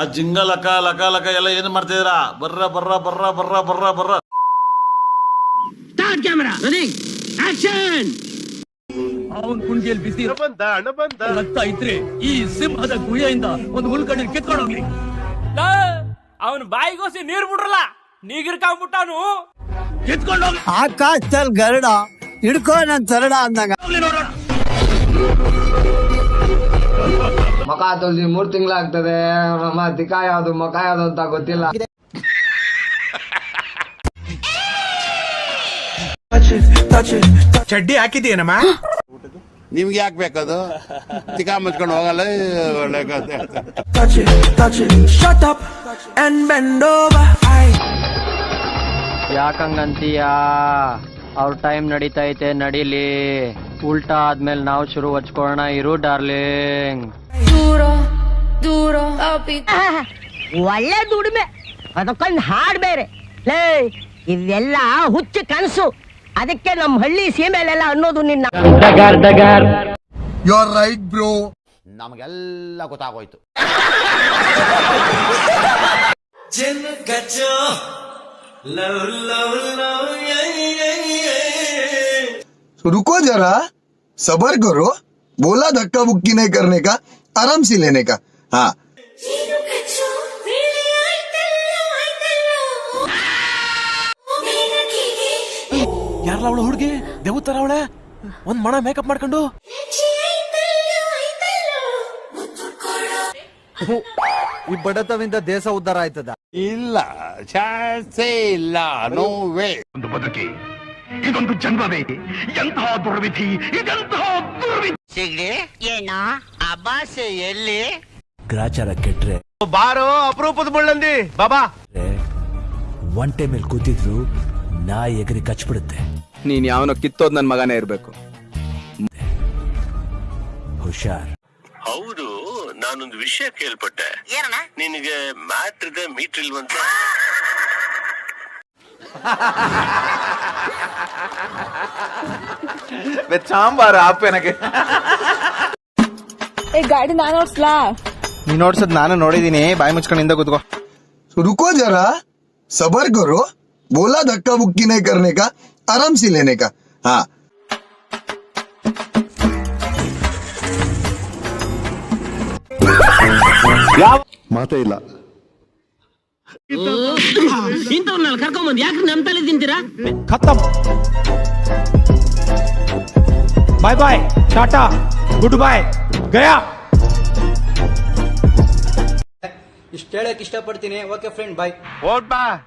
ಆ ಜಿಂಗ ಲಕ ಲಕ ಲಕ ಎಲ್ಲ ಏನ್ ಮಾಡ್ತಿದ್ದೀರಾ? ಬರ್ರ ಬರ್ರ ಬರ್ರ ಬರ್ರ ಬರ್ರ ಬರ್ರ. Start camera running action. ಅವನ್ ಕುಂಡಿಯಲ್ಲಿ ಬಿಸಿ ರಕ್ತ ಇದ್ರೆ ಈ ಸಿಂಹದ ಗುಹೆಯಿಂದ ಒಂದು ಹುಲ್ಕಡ್ಡಿ ಕಿತ್ಕೊಂಡು ಹೋಗ್ಲಿ. ಅವನ್ ಬಾಯಿಗೋಸಿ ನೀರ್ ಬಿಡ್ರಲ್ಲ, ನೀಗಿರ್ಕೊಂಡ್ಬಿಟ್ಟಾನು. ಕಿತ್ಕೊಂಡು ಹೋಗ್ಲಿ. ಆಕಾಶದಲ್ಲಿ ಗರುಡ ಹಿಡ್ಕೋ ನನ್ ತರಡ ಅಂದಂಗ. ಮಕ ತೊಳ್ದಿ 3 ತಿಂಗಳಾಗ್ತದೆ. ನಮ್ಮ ದಿಕ್ಕ ಯಾವ್ದು ಮಕ ಯಾವ್ದು ಅಂತ ಗೊತ್ತಿಲ್ಲ. ಚಡ್ಡಿ ಹಾಕಿದೀನಮ್ಮ. ನಿಮ್ಗೆ ಯಾಕೆ ಬೇಕದು? ತಿಕ್ಕ ಮುಚ್ಕೊಂಡು ಹೋಗಲ್ಲ. ಒಳ್ಳೆ ಯಾಕಂಗಂತೀಯ? ಅವ್ರ ಟೈಮ್ ನಡೀತೈತೆ, ನಡೀಲಿ. ಉಲ್ಟಾ ಆದ್ಮೇಲೆ ನಾವು ಶುರು ಹಚ್ಕೊಳ್ಳೋಣ. ಇರು ಡಾರ್ಲಿಂಗ್. ಒಳ್ಳೆ ದುಡಿಮೆ, ಅದಕ್ಕೊಂದು ಹಾಡ್ ಬೇರೆ. ಲೇ, ಇವೆಲ್ಲ ಹುಚ್ಚು ಕನಸು. ಅದಕ್ಕೆ ನಮ್ಮ ಹಳ್ಳಿ ಸೀಮೆಲೆಲ್ಲ ಅನ್ನೋದು ನಿನ್ನ. You are right bro. ನಮಗೆಲ್ಲ ಗೊತ್ತಾಗೋಯ್ತು. रुको जरा, सबर करो. बोला धक्का बुक्की नहीं करने का, आराम से लेने का. हाँ, ಯಾರಲ್ಲ ಅವಳು ಹುಡುಗಿ? ದೇವತರ ಅವಳೆ. ಒಂದ್ ಮಣ ಮೇಕಪ್ ಮಾಡ್ಕೊಂಡು. ಈ ಬಡತವಿಂದ ದೇಶ ಉದ್ಧಾರ ಆಯ್ತದ? ಇಲ್ಲ, ಚಾನ್ಸೇ ಇಲ್ಲ. No way. ಒಂದು ಬದುಕಿ, ಇದೊಂದು ಜನ್ಮವೇ. ಎಂತಹ ದುರ್ವಿಧಿ, ಇದೆಂತಹ ದುರ್ವಿಧಿ. ಏನ ಅಬ್ಬಾಸೆ ಎಲ್ಲಿ? ಗ್ರಾಚಾರ ಕೆಟ್ರೆ ಬಾರೋ ಅಪರೂಪದ ಮುಳ್ಳಂದಿ ಬಾಬಾ. ಒಂಟೆ ಮೇಲೆ ಕೂತಿದ್ರು ನಾಯಿ ಎಗರಿ ಕಚ್ಬಿಡುತ್ತೆ. ನೀನ್ ಯಾವನೋ ಕಿತ್ತೋದ್ ನನ್ ಮಗನೇ ಇರ್ಬೇಕು. ಹುಷಾರ್. ಹೌದು, ನಾನೊಂದು ವಿಷಯ ಕೇಳ್ಪಟ್ಟೆ. ನಿನಗೆ ಮ್ಯಾಟ್ರ್ ಇದೆ, ಮೀಟರ್ ಇಲ್ವಂತ. ಸಾಂಬಾರ ಆಪೇನಕ್ಕೆ ಗಾಡಿ ನಾನು ಓಡಿಸ್ಲಾ? ನೀನ್ ನೋಡ್ಸದ್ ನಾನು ನೋಡಿದೀನಿ. ಬಾಯಿ ಮುಚ್ಕೊಂಡಿಂದ ಕೂತ್ಕೋ. रुको जरा, सबर करो. बोला धक्का बुक्की नहीं करने का, आराम से लेने का. हाँ, ಮಾತೇ ಇಲ್ಲ. ಇಂಥವ್ರನ್ನ ಕರ್ಕೊಂಬಂದ್ ಯಾಕೆ ನಮ್ ತಲೆ ತಿಂತೀರಾ? ಖತಮ್. ಬಾಯ್ ಬಾಯ್, ಟಾಟಾ, ಗುಡ್ ಬಾಯ್, ಗಯಾ. ಇಷ್ಟ ಹೇಳಕ್ ಇಷ್ಟಪಡ್ತೀನಿ. ಓಕೆ ಫ್ರೆಂಡ್, ಬಾಯ್. ಓಟ್ ಬಾ.